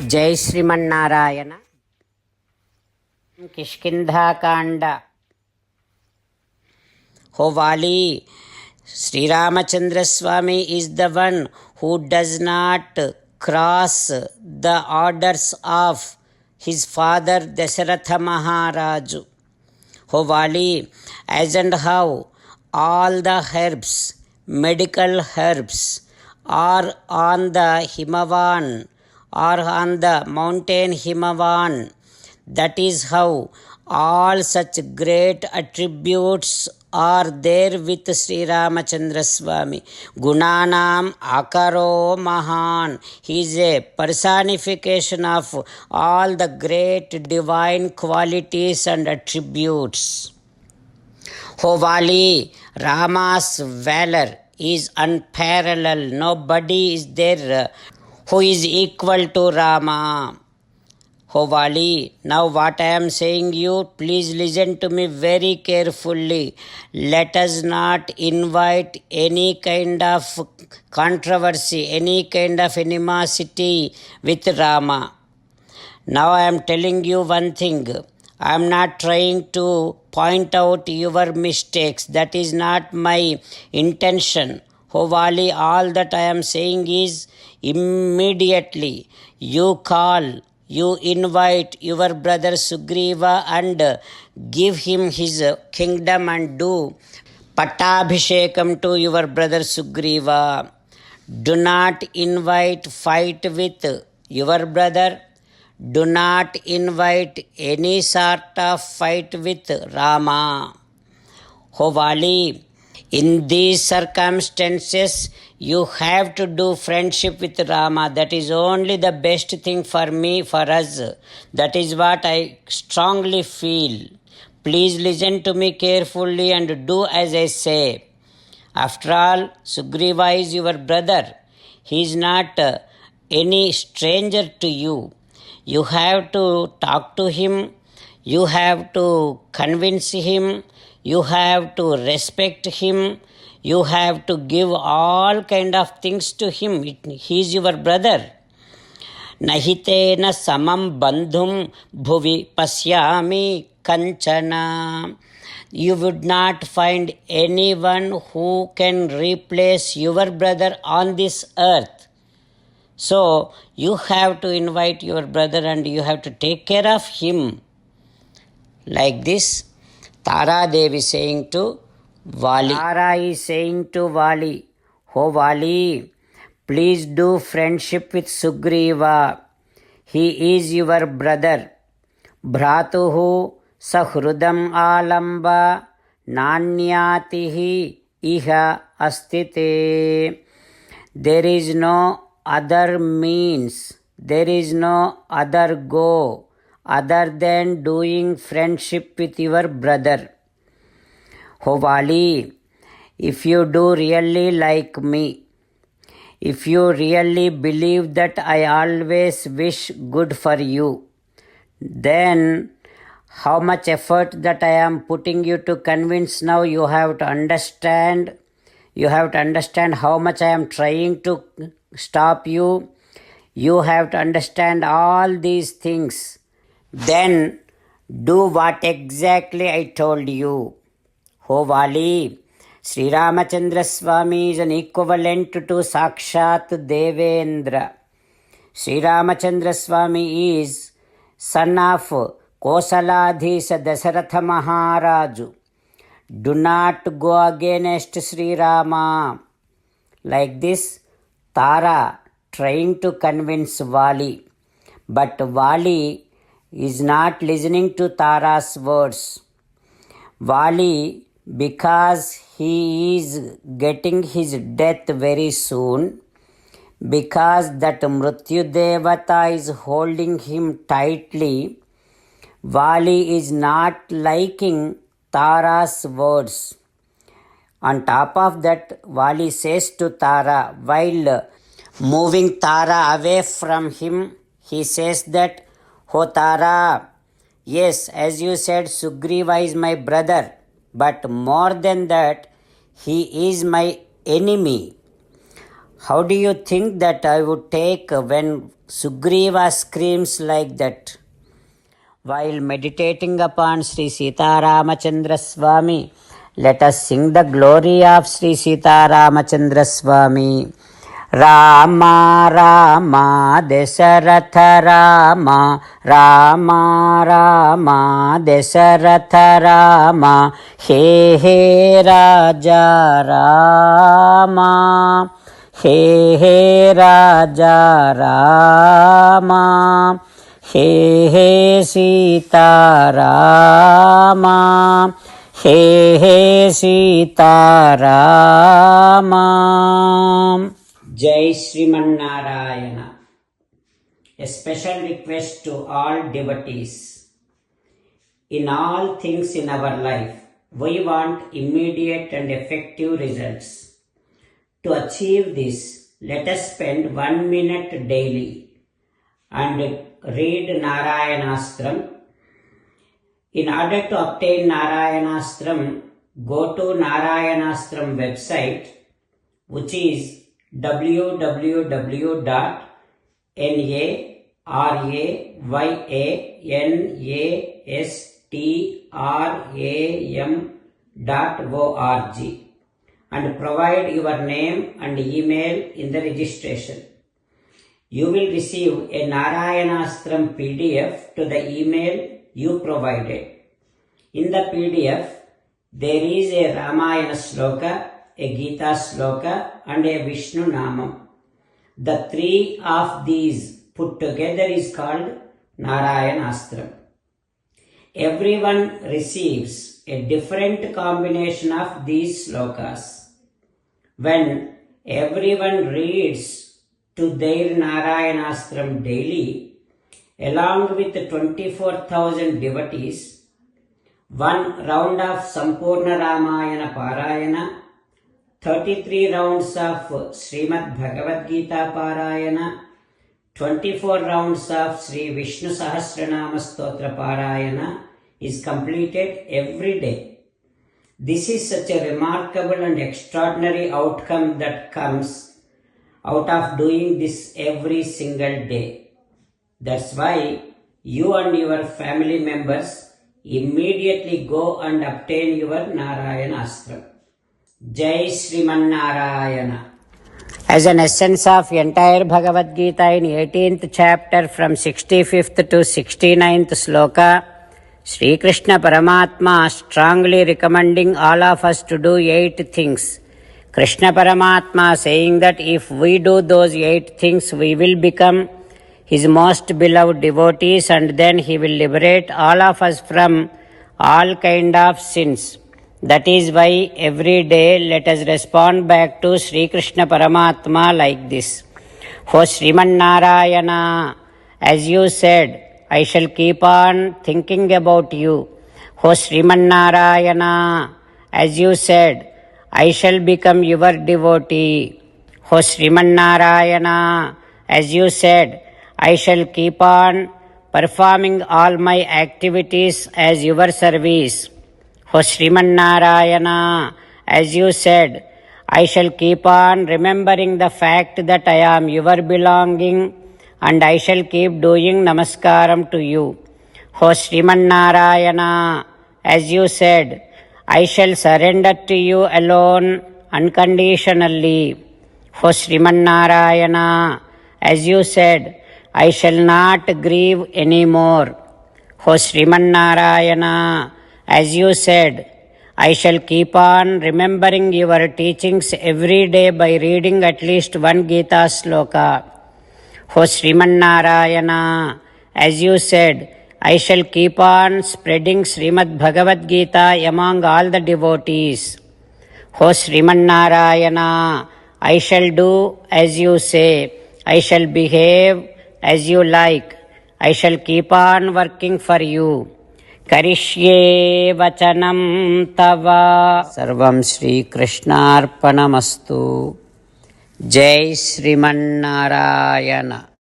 जय श्रीमन्नारायण. किष्किंधाकांड. हो Vali, Sri Ramachandra Swami is the one who does not cross the orders of his father Dasharatha Maharaju. Ho Vali, as and how all the herbs, medical herbs, are on the Himavan or on the mountain Himavan, that is how all such great attributes are there with Sri Ramachandra Swami. Gunanam Akaro Mahan. He is a personification of all the great divine qualities and attributes. O Vali, Rama's valor is unparalleled. Nobody is there who is equal to Rama. O Vali, now what I am saying you, please listen to me very carefully. Let us not invite any kind of controversy, any kind of animosity with Rama. Now I am telling you one thing. I am not trying to point out your mistakes. That is not my intention. O Vali, all that I am saying is immediately you call, you invite your brother Sugriva and give him his kingdom and do Pattabhishekam to your brother Sugriva. Do not invite fight with your brother. Do not invite any sort of fight with Rama. O Vali, in these circumstances, you have to do friendship with Rama. That is only the best thing for me, for us. That is what I strongly feel. Please listen to me carefully and do as I say. After all, Sugriva is your brother. He is not any stranger to you. You have to talk to him. You have to convince him. You have to respect him. You have to give all kind of things to him. He is your brother. Nahitena samam bandhum bhuvi pasyami kanchana. You would not find anyone who can replace your brother on this earth. So you have to invite your brother and you have to take care of him. Like this, Tara Devi saying to Vali. Tara is saying to Vali, "Oh Vali, please do friendship with Sugriva. He is your brother. Bhratuhu sahrudam alamba nanyatihi iha astite." There is no other means, there is no other go other than doing friendship with your brother. O Vali, if you do really like me, if you really believe that I always wish good for you, then how much effort that I am putting you to convince now, you have to understand. You have to understand how much I am trying to stop you. You have to understand all these things. Then do what exactly I told you. O Vali, Sri Ramachandra Swami is an equivalent to Sakshat Devendra. Sri Ramachandra Swami is son of Kosaladhisa Dasharatha Maharaju. Do not go against Sri Rama. Like this, Tara trying to convince Vali. But Vali is not listening to Tara's words. Vali, because he is getting his death very soon, because that Mrityu Devata is holding him tightly, Vali is not liking Tara's words. On top of that, Vali says to Tara, while moving Tara away from him, he says that, "Oh Tara, yes, as you said, Sugriva is my brother, but more than that, he is my enemy. How do you think that I would take when Sugriva screams like that. While meditating upon Sri Sita Ramachandra Swami, let us sing the glory of Sri Sita Ramachandra Swami. Rama Rama Dasaratha Rama Rama Rama Dasaratha Rama He He Raja Rama He He Raja Rama He He Sita Rama He He Sita Rama. Jai Sriman Narayana. A special request to all devotees. In all things in our life, we want immediate and effective results. To achieve this, let us spend 1 minute daily and read Narayanastram. In order to obtain Narayanastram, go to Narayanastram website, which is www.narayanastram.org and provide your name and email in the registration. You will receive a Narayanastram PDF to the email you provided. In the PDF, there is a Ramayana Sloka, a Gita Sloka and a Vishnu Namam. The three of these put together is called Narayanastram. Everyone receives a different combination of these slokas. When everyone reads to their Narayanastram daily, along with 24,000 devotees, one round of Sampurna Ramayana Parayana, 33 rounds of Srimad Bhagavad Gita Parayana, 24 rounds of Sri Vishnu Sahasranama Stotra Parayana is completed every day. This is such a remarkable and extraordinary outcome that comes out of doing this every single day. That's why you and your family members immediately go and obtain your Narayanastram. Jai Sriman Narayana. As an essence of entire Bhagavad Gita in 18th chapter from 65th to 69th sloka, Sri Krishna Paramatma strongly recommending all of us to do 8 things. Krishna Paramatma saying that if we do those 8 things, we will become His most beloved devotees and then He will liberate all of us from all kind of sins. That is why every day let us respond back to Sri Krishna Paramatma like this. O Sriman Narayana, as you said, I shall keep on thinking about you. O Sriman Narayana, as you said, I shall become your devotee. O Sriman Narayana, as you said, I shall keep on performing all my activities as your service. O Sriman Narayana, as you said, I shall keep on remembering the fact that I am your belonging and I shall keep doing namaskaram to you. O Sriman Narayana, as you said, I shall surrender to you alone unconditionally. O Sriman Narayana, as you said, I shall not grieve anymore. O Sriman Narayana, as you said, I shall keep on remembering your teachings every day by reading at least one Gita sloka. O Sriman Narayana, as you said, I shall keep on spreading Srimad Bhagavad Gita among all the devotees. O Sriman Narayana, I shall do as you say. I shall behave as you like. I shall keep on working for you. Karishye vachanam tava. Sarvam Shri Krishnarpanamastu. Jai Sriman Narayana.